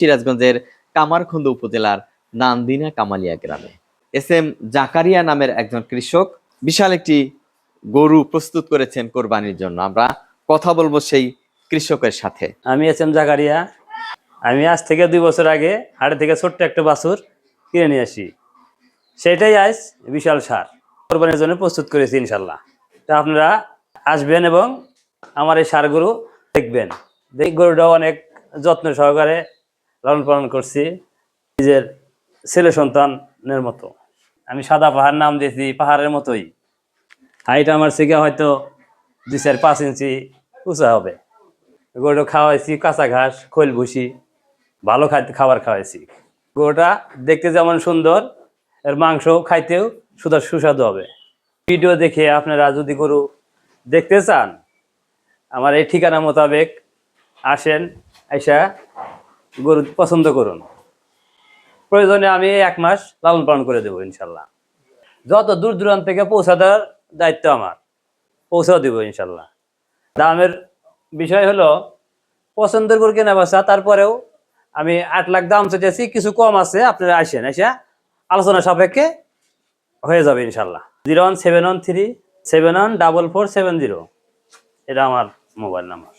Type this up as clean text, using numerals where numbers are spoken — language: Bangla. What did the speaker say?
সিরাজগঞ্জের কামারখন্দ উপজেলার নান্দিনা কামালিয়া গ্রামে এস.এম. জাকারিয়া নামের একজন কৃষক বিশাল একটি গরু প্রস্তুত করেছেন কোরবানির জন্য। আমরা কথা বলবো সেই কৃষকের সাথে। আমি এস.এম. জাকারিয়া। আমি আজ থেকে 2 বছর আগে হাটে থেকে ছোট্ট একটা বাছুর কিনে নিয়ে আসি, সেটাই আজ বিশাল সার কোরবানির জন্য প্রস্তুত করেছি ইনশাল্লাহ। তা আপনারা আসবেন এবং আমার এই সার গরু দেখবেন। এই গরুটাও অনেক যত্ন সহকারে লালন পালন করছি, নিজের ছেলে সন্তানের মতো। আমি সাদা পাহাড় নাম দিয়েছি পাহাড়ের মতোই। হাইট আমার থেকে হয়তো 2-4-5 ইঞ্চি উঁচা হবে। গরুটা খাওয়াইছি কাঁচা ঘাস, খৈল ভুসি, ভালো খাবার খাওয়াইছি। গরুটা দেখতে যেমন সুন্দর, এর মাংস খাইতেও সুস্বাদু হবে। ভিডিও দেখে আপনারা যদি গরু দেখতে চান, আমার এই ঠিকানা মোতাবেক আসেন, আইসা গরু পছন্দ করুন। প্রয়োজনে আমি 1 মাস লালন পালন করে দেবো ইনশাল্লাহ। যত দূর দূরান্ত থেকে পৌঁছা দেওয়ার দায়িত্ব আমার, পৌঁছাও দেবো ইনশাল্লাহ। দামের বিষয় হলো পছন্দের গরু কেনা বেচা, তারপরেও আমি 8 লাখ দাম চেয়েছি, কিছু কম আছে। আপনারা আসেন, আইসা আলোচনা সাপেক্ষে হয়ে যাবে ইনশাল্লাহ। 01713 71447 এটা আমার মোবাইল নাম্বার।